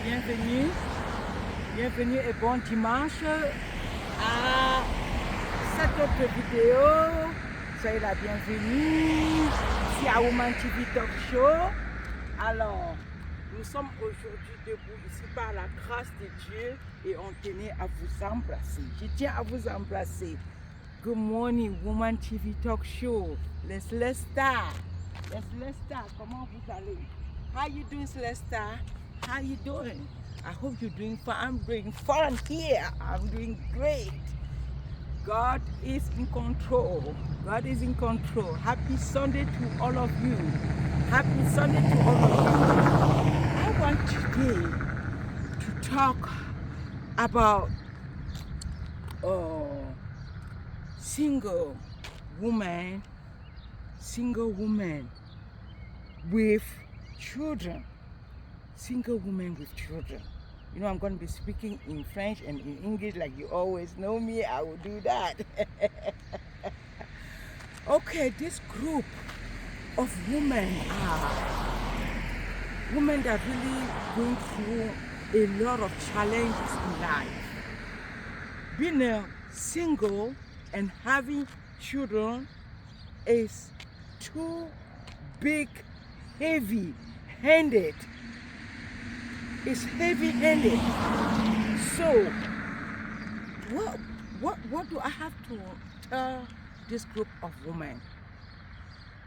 bienvenue. Bienvenue et bon dimanche à cette autre vidéo. Soyez la bienvenue ici à Woman TV Talk Show. Alors, nous sommes aujourd'hui debout ici par la grâce de Dieu et on tenait à vous embrasser. Je tiens à vous embrasser. Good morning, Woman TV Talk Show. Celesta. Celesta, comment vous allez? How you doing, Celesta? How you doing? I hope you're doing fine. I'm doing fun here. I'm doing great. God is in control. God is in control. Happy Sunday to all of you. Happy Sunday to all of you. I want today to talk about single woman with children. Single women with children. You know, I'm going to be speaking in French and in English like you always know me. I will do that. Okay, this group of women are women that really going through a lot of challenges in life. Being a single and having children is too big, heavy-handed. It's heavy-handed. So, what do I have to tell this group of women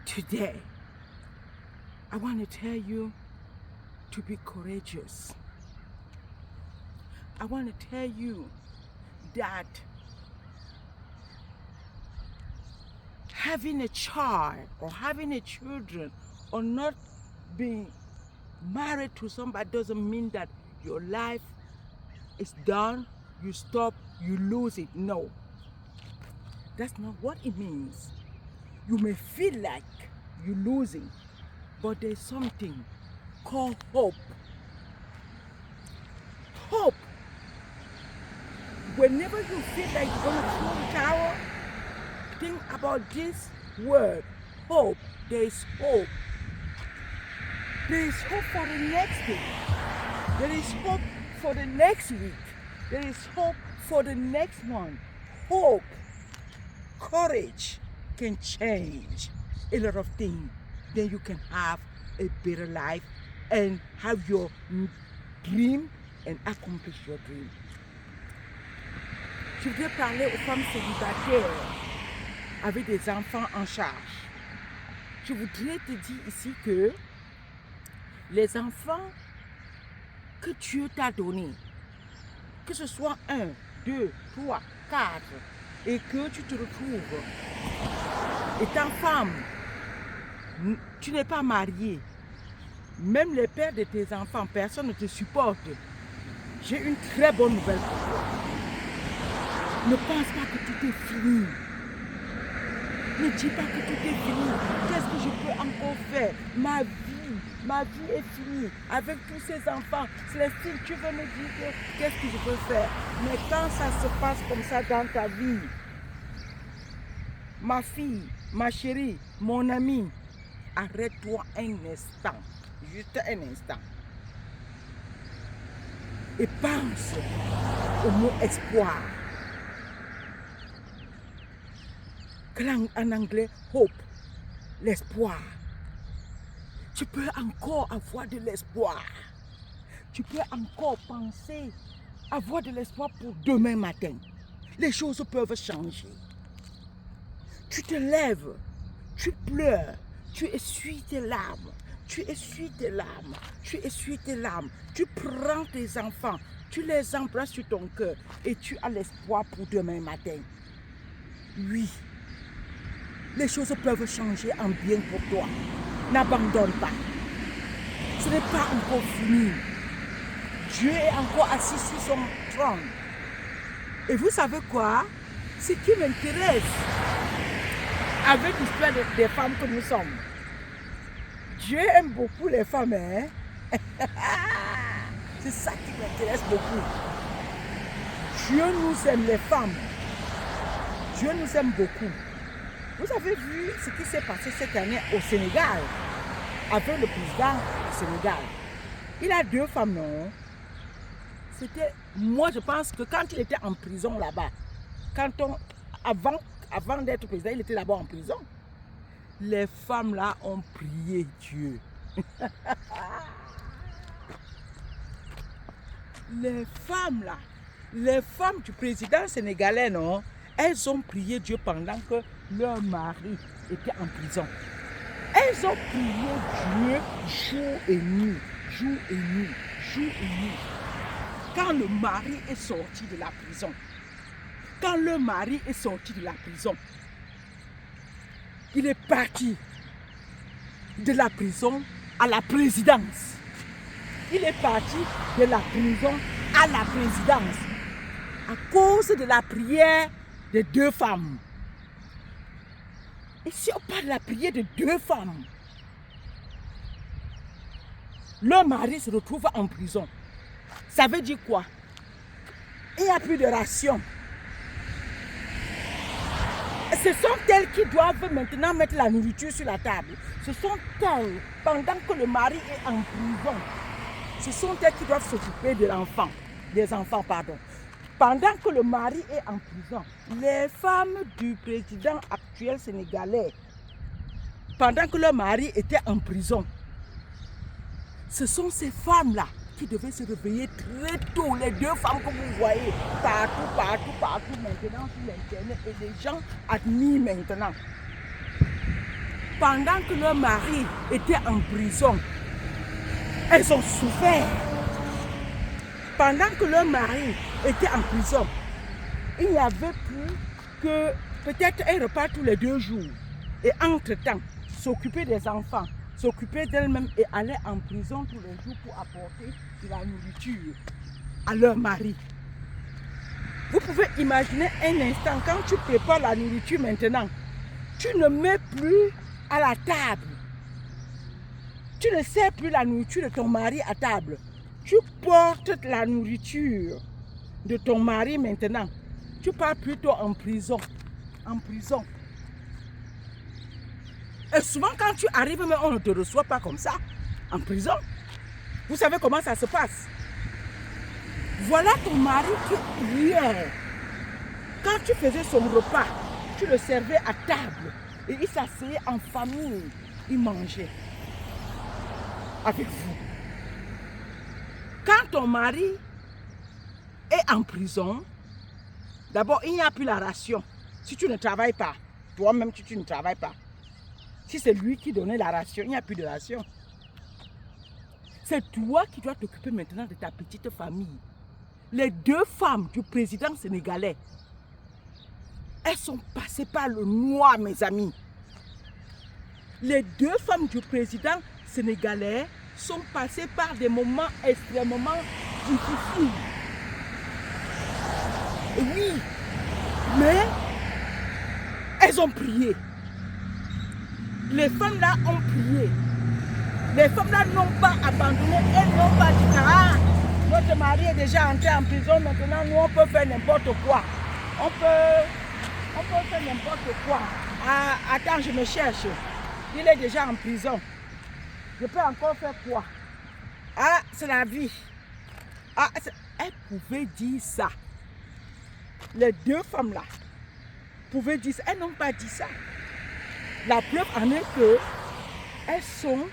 today? I want to tell you to be courageous. I want to tell you that having a child or having a children or not being married to somebody doesn't mean that your life is done, you stop, you lose it. No, that's not what it means. You may feel like you're losing, but there's something called hope. Hope. Whenever you feel like you're going to throw the towel, think about this word, hope. There is hope. There is hope for the next day. There is hope for the next week. There is hope for the next month. Hope, courage can change a lot of things. Then you can have a better life and have your dream and accomplish your dream. Je voudrais parler aux femmes célibataires avec des enfants en charge. Je voudrais te dire ici que les enfants que Dieu t'a donnés, que ce soit 1, 2, 3, 4, et que tu te retrouves étant femme, tu n'es pas mariée, même les pères de tes enfants, personne ne te supporte. J'ai une très bonne nouvelle pour toi. Ne pense pas que tout est fini. Ne dis pas que tout est fini. Qu'est-ce que je peux encore faire? Ma vie est finie. Avec tous ces enfants, Célestine, tu veux me dire qu'est-ce que je peux faire? Mais quand ça se passe comme ça dans ta vie, ma fille, ma chérie, mon amie, arrête-toi un instant. Juste un instant. Et pense au mot espoir. En anglais, hope, l'espoir. Tu peux encore avoir de l'espoir. Tu peux encore penser, avoir de l'espoir pour demain matin. Les choses peuvent changer. Tu te lèves, tu pleures, tu essuies tes larmes. Tu essuies tes larmes, tu essuies tes larmes. Tu prends tes enfants, tu les embrasses sur ton cœur et tu as l'espoir pour demain matin. Oui. Les choses peuvent changer en bien pour toi. N'abandonne pas. Ce n'est pas encore fini. Dieu est encore assis sur son trône. Et vous savez quoi? Ce qui m'intéresse avec l'histoire des femmes que nous sommes, Dieu aime beaucoup les femmes. Hein? C'est ça qui m'intéresse beaucoup. Dieu nous aime les femmes. Dieu nous aime beaucoup. Vous avez vu ce qui s'est passé cette année au Sénégal avec le président du Sénégal. Il a 2 femmes, non? c'était, moi je pense que quand il était en prison là-bas, avant d'être président, il était d'abord en prison. Les femmes là ont prié Dieu. Les femmes là, les femmes du président sénégalais, non, elles ont prié Dieu pendant que leur mari était en prison. Elles ont prié Dieu jour et nuit, jour et nuit, jour et nuit. Quand le mari est sorti de la prison, quand le mari est sorti de la prison, il est parti de la prison à la présidence. Il est parti de la prison à la présidence à cause de la prière de deux femmes. Et si on parle de la prière de deux femmes, le mari se retrouve en prison. Ça veut dire quoi? Il n'y a plus de ration. Ce sont elles qui doivent maintenant mettre la nourriture sur la table. Ce sont elles, pendant que le mari est en prison, ce sont elles qui doivent s'occuper de l'enfant, des enfants, pardon. Pendant que le mari est en prison, les femmes du président actuel sénégalais, pendant que le mari était en prison, ce sont ces femmes-là qui devaient se réveiller très tôt. Les deux femmes que vous voyez partout maintenant sur l'internet, et les gens admirent maintenant. Pendant que leur mari était en prison, elles ont souffert. Pendant que leur mari était en prison, il n'y avait plus que peut-être un repas tous les 2 jours. Et entre-temps, s'occuper des enfants, s'occuper d'elle-même et aller en prison tous les jours pour apporter de la nourriture à leur mari. Vous pouvez imaginer un instant, quand tu prépares la nourriture maintenant, tu ne mets plus à la table. Tu ne sers plus la nourriture de ton mari à table. Tu portes la nourriture de ton mari maintenant. Tu pars plutôt en prison. En prison. Et souvent quand tu arrives, mais on ne te reçoit pas comme ça. En prison. Vous savez comment ça se passe? Voilà ton mari qui, hier, quand tu faisais son repas, tu le servais à table. Et il s'asseyait en famille. Il mangeait avec vous. Quand ton mari est en prison, d'abord, il n'y a plus la ration. Si tu ne travailles pas, toi-même, tu ne travailles pas. Si c'est lui qui donnait la ration, il n'y a plus de ration. C'est toi qui dois t'occuper maintenant de ta petite famille. Les deux femmes du président sénégalais, elles sont passées par le noir, mes amis. Les deux femmes du président sénégalais sont passées par des moments extrêmement difficiles. Oui, mais elles ont prié. Les femmes là ont prié. Les femmes là n'ont pas abandonné, elles n'ont pas dit ah, notre mari est déjà entré en prison, maintenant nous on peut faire n'importe quoi. On peut faire n'importe quoi. Ah, attends, je me cherche. Il est déjà en prison. Je peux encore faire quoi? Ah, c'est la vie. Ah, elles pouvaient dire ça. Les deux femmes là pouvaient dire ça. Elles n'ont pas dit ça. La preuve en est que elles sont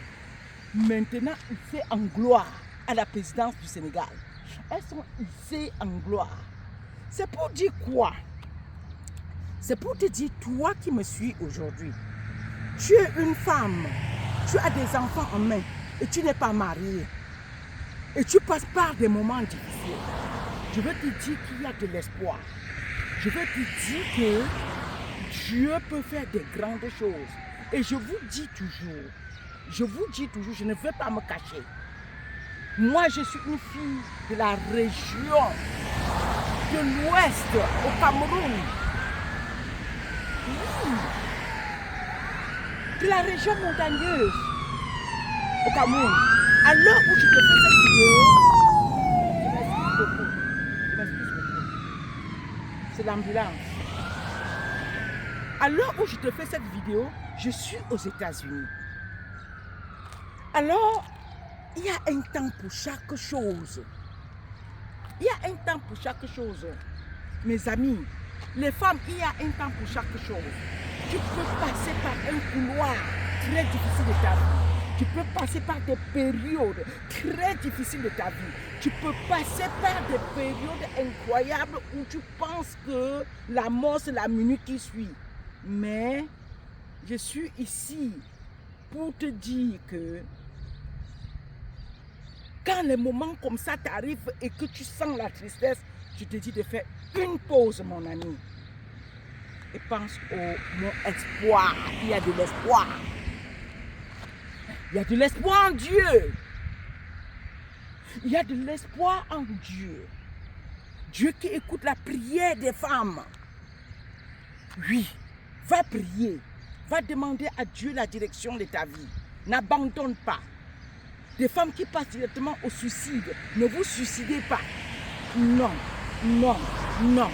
maintenant hissées en gloire à la présidence du Sénégal. Elles sont hissées en gloire. C'est pour dire quoi? C'est pour te dire, toi qui me suis aujourd'hui, tu es une femme, tu as des enfants en main et tu n'es pas mariée. Et tu passes par des moments difficiles. Je veux te dire qu'il y a de l'espoir. Je veux te dire que Dieu peut faire des grandes choses. Et je vous dis toujours, je ne vais pas me cacher. Moi, je suis une fille de la région de l'Ouest, au Cameroun. Oui. De la région montagneuse, au Cameroun. À l'heure où je te fais cette vidéo, je m'excuse beaucoup. C'est l'ambulance. À l'heure où je te fais cette vidéo, je suis aux États-Unis. Alors, il y a un temps pour chaque chose. Il y a un temps pour chaque chose. Mes amis, les femmes, il y a un temps pour chaque chose. Tu peux passer par un couloir très difficile de ta vie. Tu peux passer par des périodes très difficiles de ta vie. Tu peux passer par des périodes incroyables où tu penses que la mort, c'est la minute qui suit. Mais je suis ici pour te dire que quand les moments comme ça t'arrivent et que tu sens la tristesse, je te dis de faire une pause, mon ami. Et pense au mon espoir. Il y a de l'espoir. Il y a de l'espoir en Dieu. Il y a de l'espoir en Dieu. Dieu qui écoute la prière des femmes. Oui, va prier. Va demander à Dieu la direction de ta vie. N'abandonne pas. Des femmes qui passent directement au suicide, ne vous suicidez pas. Non, non, non.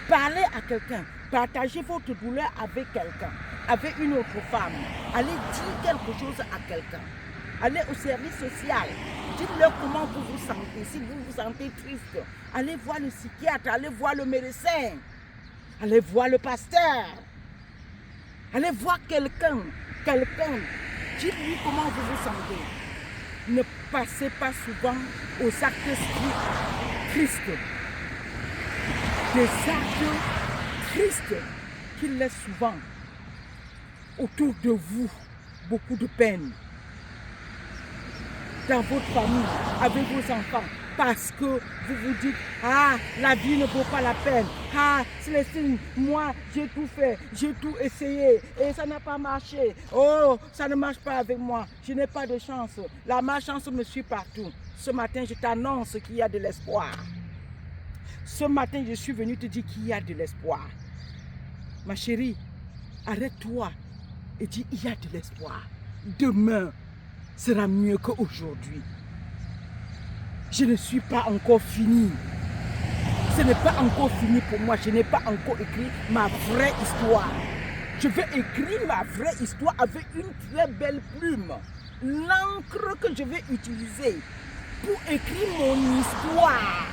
Parlez à quelqu'un. Partagez votre douleur avec quelqu'un, avec une autre femme. Allez dire quelque chose à quelqu'un. Allez au service social. Dites-leur comment vous vous sentez. Si vous vous sentez triste, allez voir le psychiatre, allez voir le médecin. Allez voir le pasteur. Allez voir quelqu'un. Dites-lui comment vous vous sentez. Ne passez pas souvent aux actes tristes. Des actes tristes qui laissent souvent autour de vous beaucoup de peine. Dans votre famille, avec vos enfants, parce que vous vous dites, ah, la vie ne vaut pas la peine. Ah, Célestine, moi, j'ai tout fait, j'ai tout essayé et ça n'a pas marché. Oh, ça ne marche pas avec moi, je n'ai pas de chance. La malchance me suit partout. Ce matin, je t'annonce qu'il y a de l'espoir. Ce matin, je suis venu te dire qu'il y a de l'espoir. Ma chérie, arrête-toi et dis, il y a de l'espoir. Demain sera mieux qu'aujourd'hui. Je ne suis pas encore fini. Ce n'est pas encore fini pour moi. Je n'ai pas encore écrit ma vraie histoire. Je vais écrire ma vraie histoire avec une très belle plume. L'encre que je vais utiliser pour écrire mon histoire.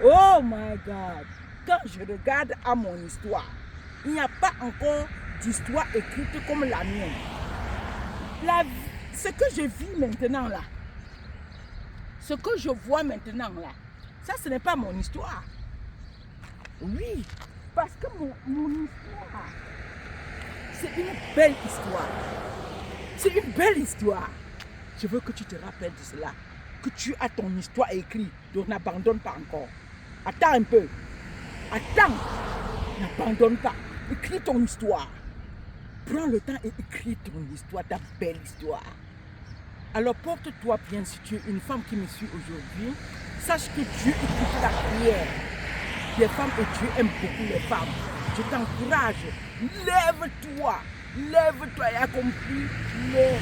Oh my God! Quand je regarde à mon histoire, il n'y a pas encore d'histoire écrite comme la mienne. Ce que je vis maintenant là, ce que je vois maintenant là, ça ce n'est pas mon histoire. Oui, parce que mon histoire, c'est une belle histoire. C'est une belle histoire. Je veux que tu te rappelles de cela. Que tu as ton histoire écrite, donc n'abandonne pas encore. Attends un peu. Attends. N'abandonne pas. Écris ton histoire. Prends le temps et écris ton histoire, ta belle histoire. Alors porte-toi bien si tu es une femme qui me suit aujourd'hui. Sache que Dieu écoute la prière des femmes et Dieu aime beaucoup les femmes. Je t'encourage. Lève-toi. Lève-toi et accomplis les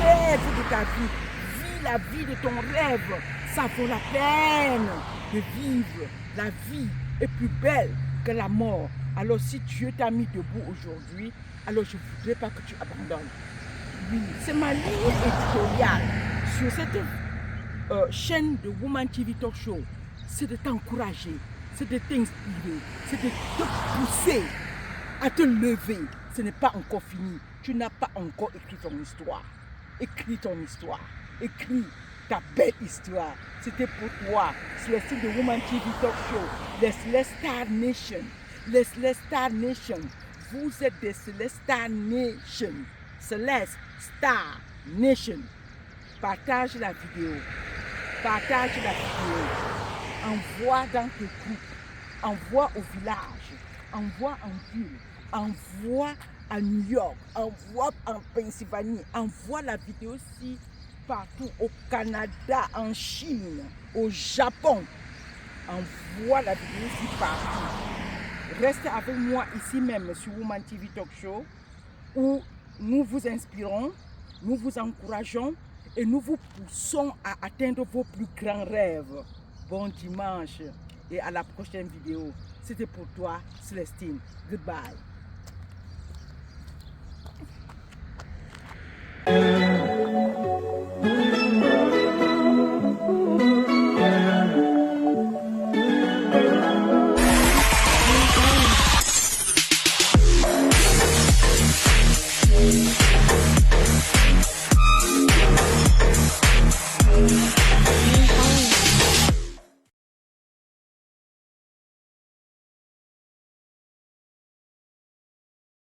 rêves de ta vie. Vis la vie de ton rêve. Ça vaut la peine de vivre. La vie est plus belle que la mort. Alors si Dieu t'a mis debout aujourd'hui, alors je ne voudrais pas que tu abandonnes. Oui, c'est ma ligne éditoriale sur cette chaîne de Woman TV Talk Show. C'est de t'encourager, c'est de t'inspirer, c'est de te pousser à te lever. Ce n'est pas encore fini. Tu n'as pas encore écrit ton histoire. Écris ton histoire. Écris ta belle histoire. C'était pour toi. Célestine de Woman TV Talk Show. Les Celestar Nation. Les Celestar Nation. Vous êtes des Celestar Nation. Celeste Star Nation. Partage la vidéo. Partage la vidéo. Envoie dans tes groupes. Envoie au village. Envoie en ville. Envoie à New York. Envoie en Pennsylvanie. Envoie la vidéo aussi partout au Canada, en Chine, au Japon. Envoie la vidéo aussi partout. Restez avec moi ici même sur Woman TV Talk Show où nous vous inspirons, nous vous encourageons et nous vous poussons à atteindre vos plus grands rêves. Bon dimanche et à la prochaine vidéo. C'était pour toi, Célestine. Goodbye.